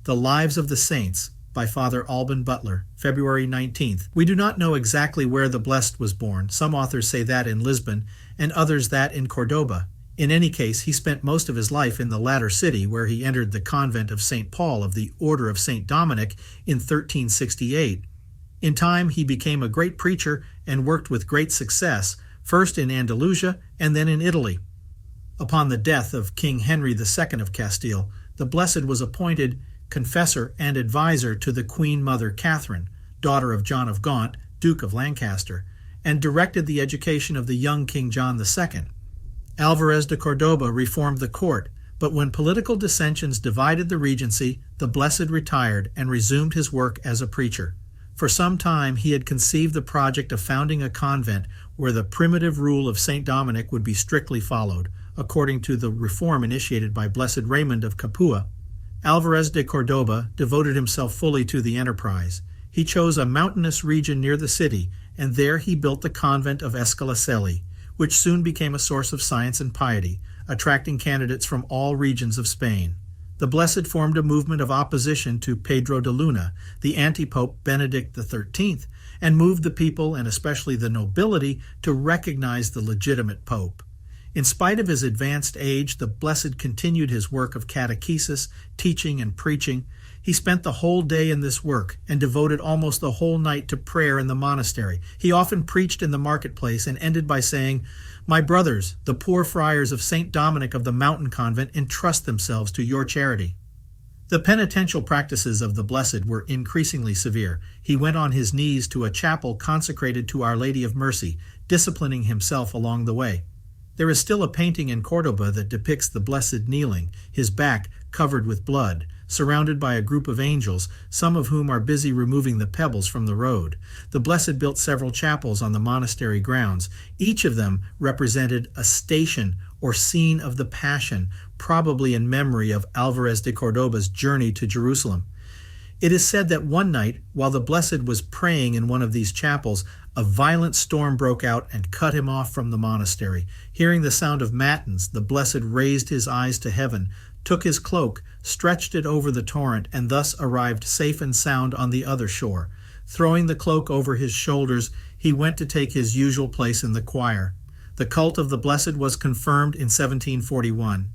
The Lives of the Saints by Father Alban Butler, February 19th. We do not know exactly where the Blessed was born. Some authors say that in Lisbon, and others that in Cordova. In any case, he spent most of his life in the latter city, where he entered the convent of St. Paul of the Order of St. Dominic in 1368. In time, he became a great preacher and worked with great success, first in Andalusia and then in Italy. Upon the death of King Henry II of Castile, the Blessed was appointed confessor and advisor to the Queen Mother Catherine, daughter of John of Gaunt, Duke of Lancaster, and directed the education of the young King John II. Alvarez de Cordova reformed the court, but when political dissensions divided the regency, the Blessed retired and resumed his work as a preacher. For some time he had conceived the project of founding a convent where the primitive rule of St. Dominic would be strictly followed, according to the reform initiated by Blessed Raymond of Capua. Alvarez de Cordova devoted himself fully to the enterprise. He chose a mountainous region near the city, and there he built the convent of Escalacelli, which soon became a source of science and piety, attracting candidates from all regions of Spain. The Blessed formed a movement of opposition to Pedro de Luna, the anti-pope Benedict XIII, and moved the people, and especially the nobility, to recognize the legitimate pope. In spite of his advanced age, the Blessed continued his work of catechesis, teaching, and preaching. He spent the whole day in this work and devoted almost the whole night to prayer in the monastery. He often preached in the marketplace and ended by saying, "My brothers, the poor friars of St. Dominic of the Mountain Convent entrust themselves to your charity." The penitential practices of the Blessed were increasingly severe. He went on his knees to a chapel consecrated to Our Lady of Mercy, disciplining himself along the way. There is still a painting in Cordova that depicts the Blessed kneeling, his back covered with blood, surrounded by a group of angels, some of whom are busy removing the pebbles from the road. The Blessed built several chapels on the monastery grounds. Each of them represented a station or scene of the Passion, probably in memory of Alvarez de Cordova's journey to Jerusalem. It is said that one night, while the Blessed was praying in one of these chapels, a violent storm broke out and cut him off from the monastery. Hearing the sound of matins, the Blessed raised his eyes to heaven, took his cloak, stretched it over the torrent, and thus arrived safe and sound on the other shore. Throwing the cloak over his shoulders, he went to take his usual place in the choir. The cult of the Blessed was confirmed in 1741.